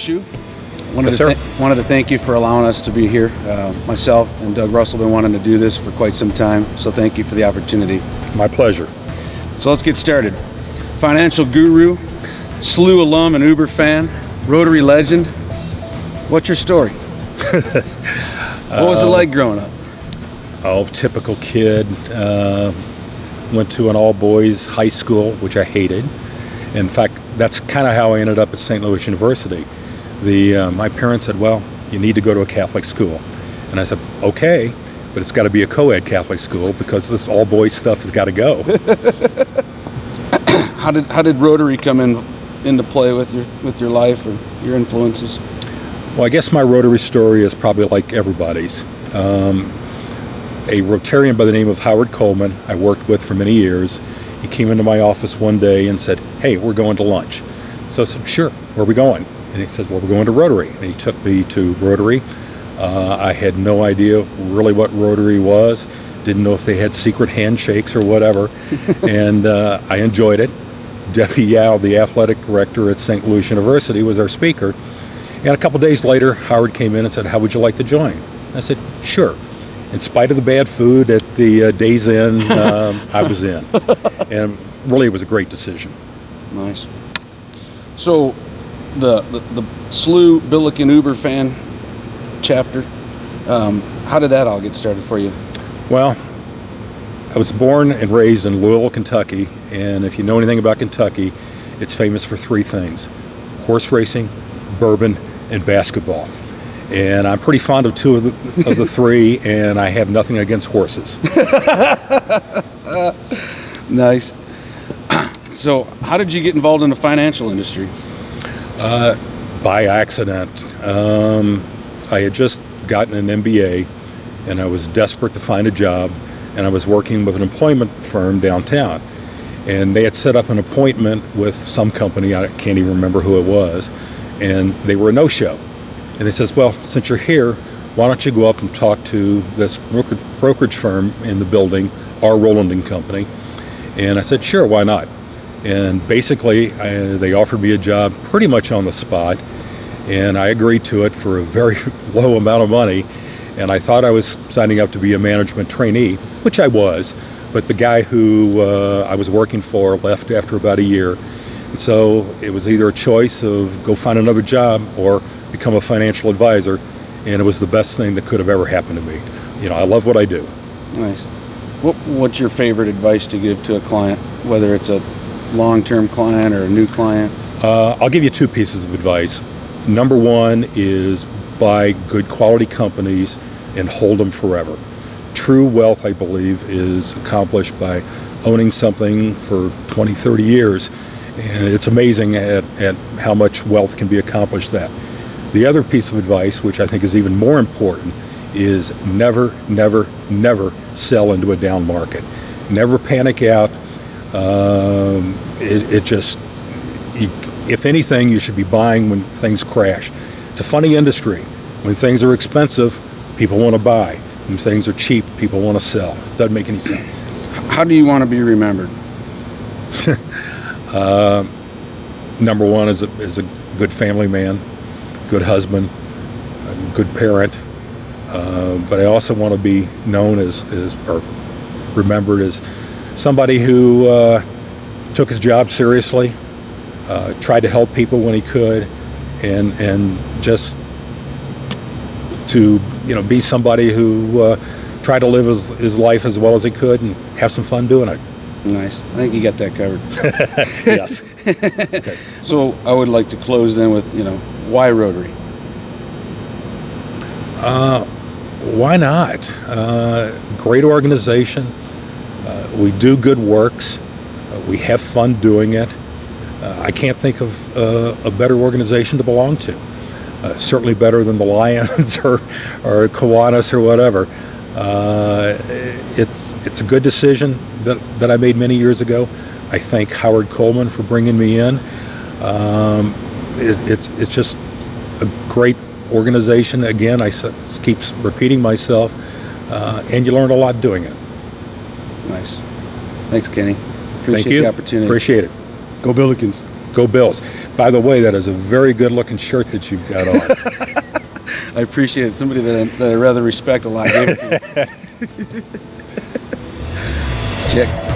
Schu. Yes, sir. Wanted to thank you for allowing us to be here. Myself and Doug Russell have been wanting to do this for quite some time, so thank you for the opportunity. My pleasure. So let's get started. Financial guru, SLU alum and Uber fan, Rotary legend. What's your story? What was it like growing up? Oh, typical kid. Went to an all-boys high school, which I hated. In fact, that's kind of how I ended up at Saint Louis University. My parents said, well, you need to go to a Catholic school. And I said, okay, but it's got to be a co-ed Catholic school because this all-boys stuff has got to go. How did Rotary come into play with your life or your influences? Well, I guess my Rotary story is probably like everybody's. A Rotarian by the name of Howard Coleman I worked with for many years. He came into my office one day and said, hey, we're going to lunch. So I said, sure, where are we going? And he says, well, we're going to Rotary. And he took me to Rotary. I had no idea really what Rotary was. Didn't know if they had secret handshakes or whatever. And I enjoyed it. Debbie Yao, the athletic director at Saint Louis University, was our speaker. And a couple days later, Howard came in and said, how would you like to join? And I said, sure. In spite of the bad food at the Days Inn, I was in. And really, it was a great decision. Nice. So, the SLU Billiken Uber fan chapter, how did that all get started for you? Well, I was born and raised in Louisville, Kentucky. And if you know anything about Kentucky, it's famous for three things: horse racing, bourbon, and basketball. And I'm pretty fond of two of the three, and I have nothing against horses. Nice. So, how did you get involved in the financial industry? By accident. I had just gotten an MBA, and I was desperate to find a job, and I was working with an employment firm downtown. And they had set up an appointment with some company, I can't even remember who it was, and they were a no-show. And they says, well, since you're here, why don't you go up and talk to this brokerage firm in the building, R. Roland & Company. And I said, sure, why not? And basically, they offered me a job pretty much on the spot. And I agreed to it for a very low amount of money. And I thought I was signing up to be a management trainee, which I was. But the guy who I was working for left after about a year. And so it was either a choice of go find another job or become a financial advisor, and it was the best thing that could have ever happened to me. You know, I love what I do. Nice. What's your favorite advice to give to a client, whether it's a long-term client or a new client? I'll give you two pieces of advice. Number one is buy good quality companies and hold them forever. True wealth, I believe, is accomplished by owning something for 20, 30 years. And it's amazing at how much wealth can be accomplished that. The other piece of advice, which I think is even more important, is never, never, never sell into a down market. Never panic out. If anything, you should be buying when things crash. It's a funny industry. When things are expensive, people want to buy. When things are cheap, people want to sell. Doesn't make any sense. How do you want to be remembered? Number one is a good family man, good husband, a good parent, but I also want to be known or remembered as somebody who took his job seriously, tried to help people when he could, and just to be somebody who tried to live his life as well as he could and have some fun doing it. Nice. I think you got that covered. Yes. Okay. So I would like to close then with, why Rotary? Why not? Great organization. We do good works. We have fun doing it. I can't think of a better organization to belong to. Certainly better than the Lions or Kiwanis or whatever. It's a good decision that I made many years ago. I thank Howard Coleman for bringing me in. It's just a great organization. Again, I keep repeating myself, and you learn a lot doing it. Nice. Thanks, Kenny. Thank you. The opportunity. Appreciate it. Go Billikens. Go Bills. By the way, that is a very good looking shirt that you've got on. I appreciate it. Somebody that I rather respect a lot gave it to me. Check.